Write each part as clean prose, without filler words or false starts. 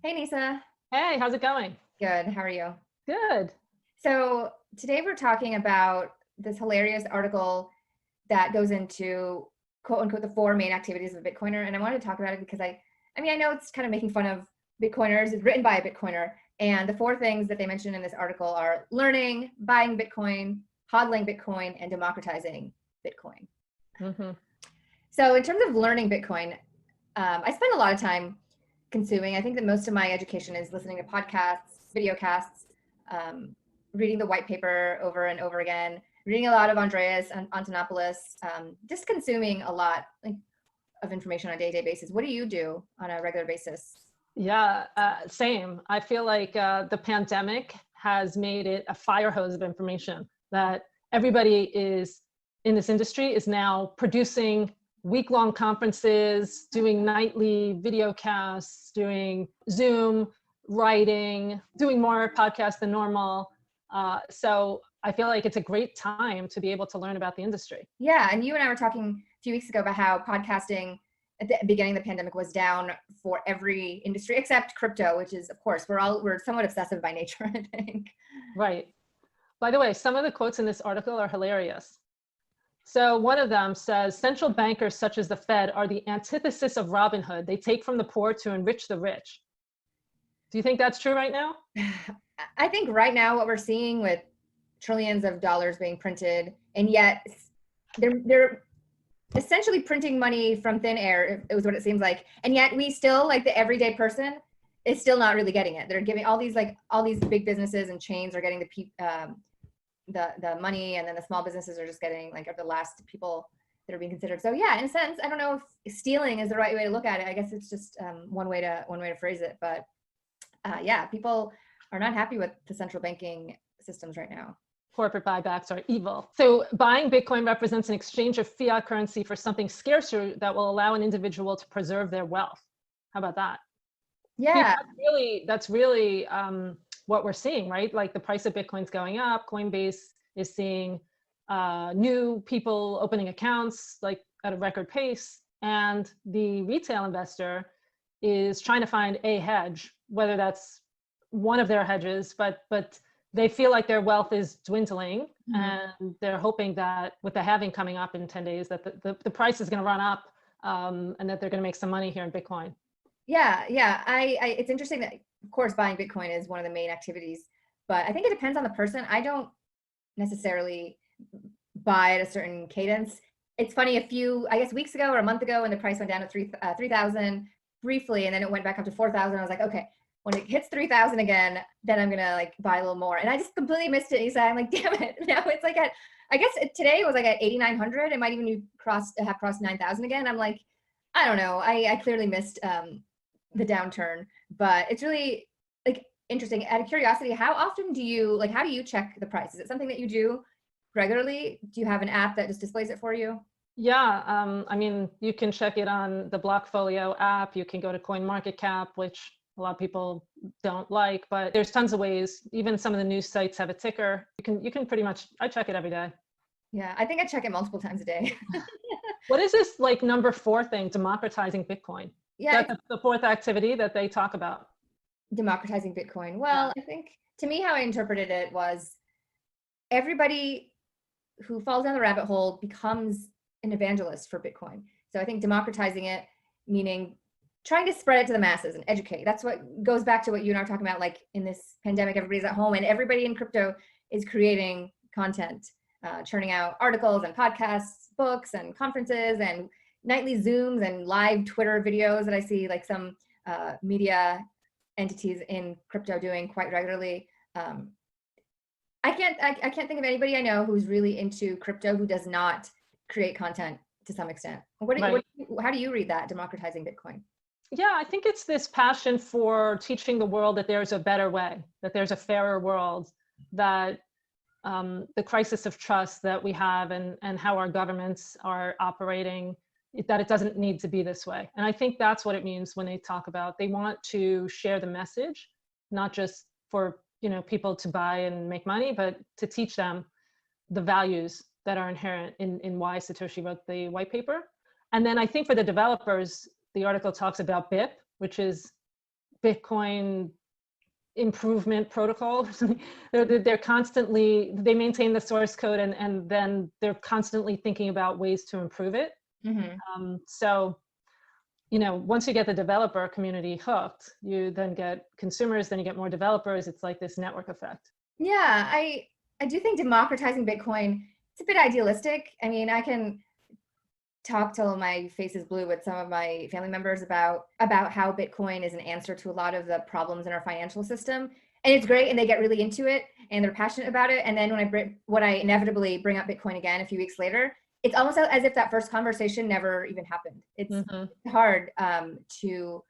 Hey Nisa, Hey, how's it going? good. How are you? Good. So today we're talking about this hilarious article that goes into quote unquote the four main activities of a Bitcoiner, and I wanted to talk about it because I know it's kind of making fun of Bitcoiners. It's written by a Bitcoiner, and the four things that they mention in this article are learning, buying Bitcoin, hodling Bitcoin, and democratizing Bitcoin. Hmm. So in terms of learning Bitcoin, I spend a lot of time consuming. I think that most of my education is listening to podcasts, videocasts, um, reading the white paper over and over again, reading a lot of Andreas Antonopoulos, just consuming a lot of information on a day-to-day basis. What do you do on a regular basis? Yeah, same. I feel like the pandemic has made it a fire hose of information that everybody is in this industry is now producing week-long conferences, doing nightly video casts, doing Zoom, writing, doing more podcasts than normal. So I feel like it's a great time to be able to learn about the industry. Yeah, and you and I were talking a few weeks ago about how podcasting at the beginning of the pandemic was down for every industry except crypto, which is, of course, we're somewhat obsessive by nature, I think. Right. By the way, some of the quotes in this article are hilarious. So one of them says, central bankers such as the Fed are the antithesis of Robin Hood. They take from the poor to enrich the rich. Do you think that's true right now? I think right now what we're seeing with trillions of dollars being printed, and yet they're essentially printing money from thin air. It was what it seems like, and yet we still, like, the everyday person is still not really getting it. They're giving all these big businesses and chains are getting the money, and then the small businesses are just getting like the last people that are being considered. So yeah, in a sense, I don't know if stealing is the right way to look at it. I guess it's just one way to phrase it, but yeah, people are not happy with the central banking systems right now. Corporate buybacks are evil. So buying Bitcoin represents an exchange of fiat currency for something scarcer that will allow an individual to preserve their wealth. How about that? See, Yeah. that's really what we're seeing, right? Like the price of Bitcoin's going up. Coinbase is seeing new people opening accounts like at a record pace, and the retail investor is trying to find a hedge, whether that's one of their hedges, but they feel like their wealth is dwindling, and they're hoping that with the halving coming up in 10 days that the price is going to run up, and that they're going to make some money here in Bitcoin. Yeah. I it's interesting that, of course, buying Bitcoin is one of the main activities, but I think it depends on the person. I don't necessarily buy at a certain cadence. It's funny, a few, I guess, weeks ago or a month ago, when the price went down to 3,000 briefly, and then it went back up to 4,000. I was like, okay, when it hits 3,000 again, then I'm gonna like buy a little more. And I just completely missed it. I'm like, damn it! Now it's like at, I guess today it was like at 8,900. It might even have crossed 9,000 again. I'm like, I don't know. I clearly missed the downturn, but it's really like interesting. Out of curiosity, how often do you like? How do you check the price? Is it something that you do regularly? Do you have an app that just displays it for you? Yeah, I mean, you can check it on the Blockfolio app. You can go to CoinMarketCap, which a lot of people don't like, but there's tons of ways. Even some of the news sites have a ticker. You can pretty much, I check it every day. Yeah, I think I check it multiple times a day. What is this like number 4 thing, democratizing Bitcoin? Yeah, That's it's the fourth activity that they talk about. democratizing Bitcoin. Yeah. Well, I think to me, how I interpreted it was everybody who falls down the rabbit hole becomes an evangelist for Bitcoin. So I think democratizing it, meaning trying to spread it to the masses and educate. That's what goes back to what you and I are talking about. Like in this pandemic, everybody's at home and everybody in crypto is creating content, churning out articles and podcasts, books and conferences and nightly Zooms and live Twitter videos that I see like some media entities in crypto doing quite regularly. I can't think of anybody I know who's really into crypto who does not create content to some extent. Right. How do you read that, democratizing Bitcoin? Yeah, I think it's this passion for teaching the world that there's a better way, that there's a fairer world, that the crisis of trust that we have, and how our governments are operating, that it doesn't need to be this way. And I think that's what it means when they talk about, they want to share the message, not just for people to buy and make money, but to teach them the values that are inherent in why Satoshi wrote the white paper. And then I think for the developers, the article talks about BIP, which is Bitcoin improvement protocol. They're constantly, they maintain the source code, and then they're constantly thinking about ways to improve it. So, once you get the developer community hooked, you then get consumers, then you get more developers. It's like this network effect. Yeah, I do think democratizing Bitcoin, it's a bit idealistic. I mean, I can talk till my face is blue with some of my family members about how Bitcoin is an answer to a lot of the problems in our financial system. And it's great, and they get really into it and they're passionate about it. And then when I inevitably bring up Bitcoin again a few weeks later, it's almost as if that first conversation never even happened. It's hard to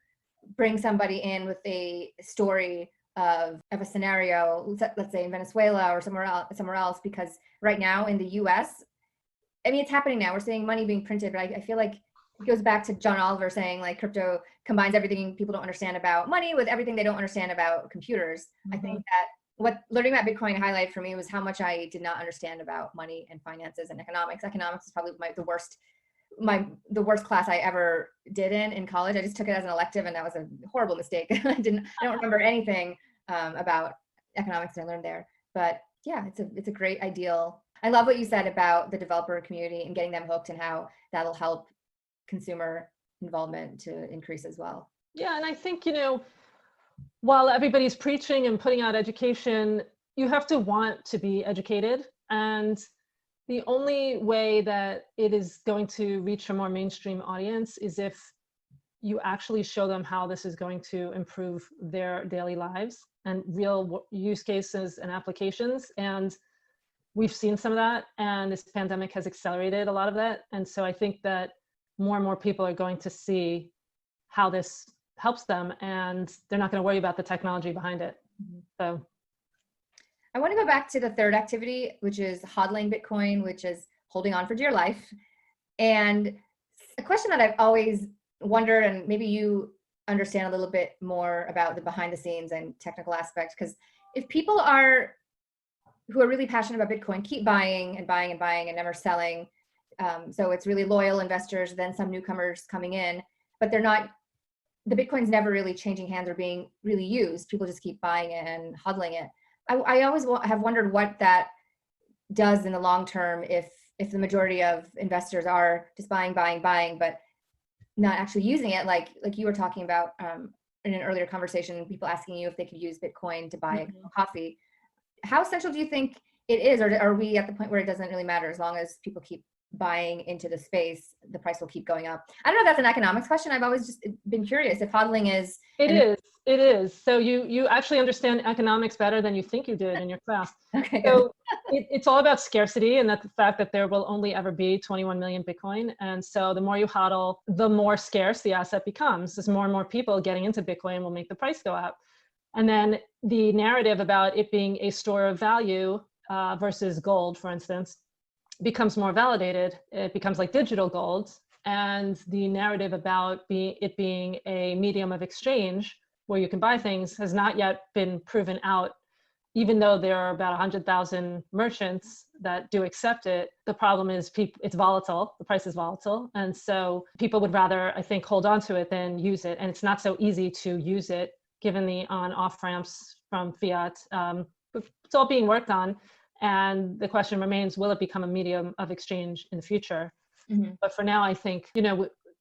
bring somebody in with a story of a scenario, let's say in Venezuela or somewhere else, because right now in the US, I mean, it's happening now. We're seeing money being printed, but I feel like it goes back to John Oliver saying, like, crypto combines everything people don't understand about money with everything they don't understand about computers. I think that what learning about Bitcoin highlighted for me was how much I did not understand about money and finances and economics. Economics is probably the worst class I ever did in college. I just took it as an elective, and that was a horrible mistake. I don't remember anything about economics that I learned there. But yeah, it's a great ideal. I love what you said about the developer community and getting them hooked, and how that'll help consumer involvement to increase as well. Yeah, and I think, while everybody's preaching and putting out education, you have to want to be educated. And the only way that it is going to reach a more mainstream audience is if you actually show them how this is going to improve their daily lives and real use cases and applications. And we've seen some of that, and this pandemic has accelerated a lot of that. And so I think that more and more people are going to see how this helps them, and they're not going to worry about the technology behind it. So I want to go back to the third activity, which is HODLing Bitcoin, which is holding on for dear life. And a question that I've always wondered, and maybe you understand a little bit more about the behind the scenes and technical aspects, because if people who are really passionate about Bitcoin keep buying and buying and buying and never selling, so it's really loyal investors, then some newcomers coming in, but the Bitcoin's never really changing hands or being really used. People just keep buying it and hodling it. I always have wondered what that does in the long term if the majority of investors are just buying, but not actually using it, like you were talking about in an earlier conversation, people asking you if they could use Bitcoin to buy coffee. How essential do you think it is, or are we at the point where it doesn't really matter as long as people keep buying into the space, the price will keep going up? I don't know if that's an economics question. I've always just been curious if hodling is. It is. So you actually understand economics better than you think you did in your class. Okay, so it's all about scarcity, and that the fact that there will only ever be 21 million Bitcoin. And so the more you hodl, the more scarce the asset becomes. As more and more people getting into Bitcoin will make the price go up. And then the narrative about it being a store of value versus gold, for instance, becomes more validated. It becomes like digital gold. And the narrative about it being a medium of exchange where you can buy things has not yet been proven out, even though there are about 100,000 merchants that do accept it. The problem is it's volatile, the price is volatile. And so people would rather, I think, hold on to it than use it. And it's not so easy to use it given the on-off ramps from fiat. It's all being worked on. And the question remains, will it become a medium of exchange in the future? But for now, I think,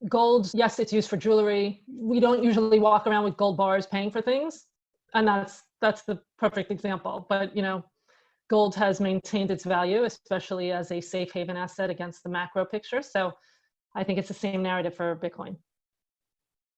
gold, yes, it's used for jewelry. We don't usually walk around with gold bars paying for things. And that's the perfect example. But, gold has maintained its value, especially as a safe haven asset against the macro picture. So I think it's the same narrative for Bitcoin.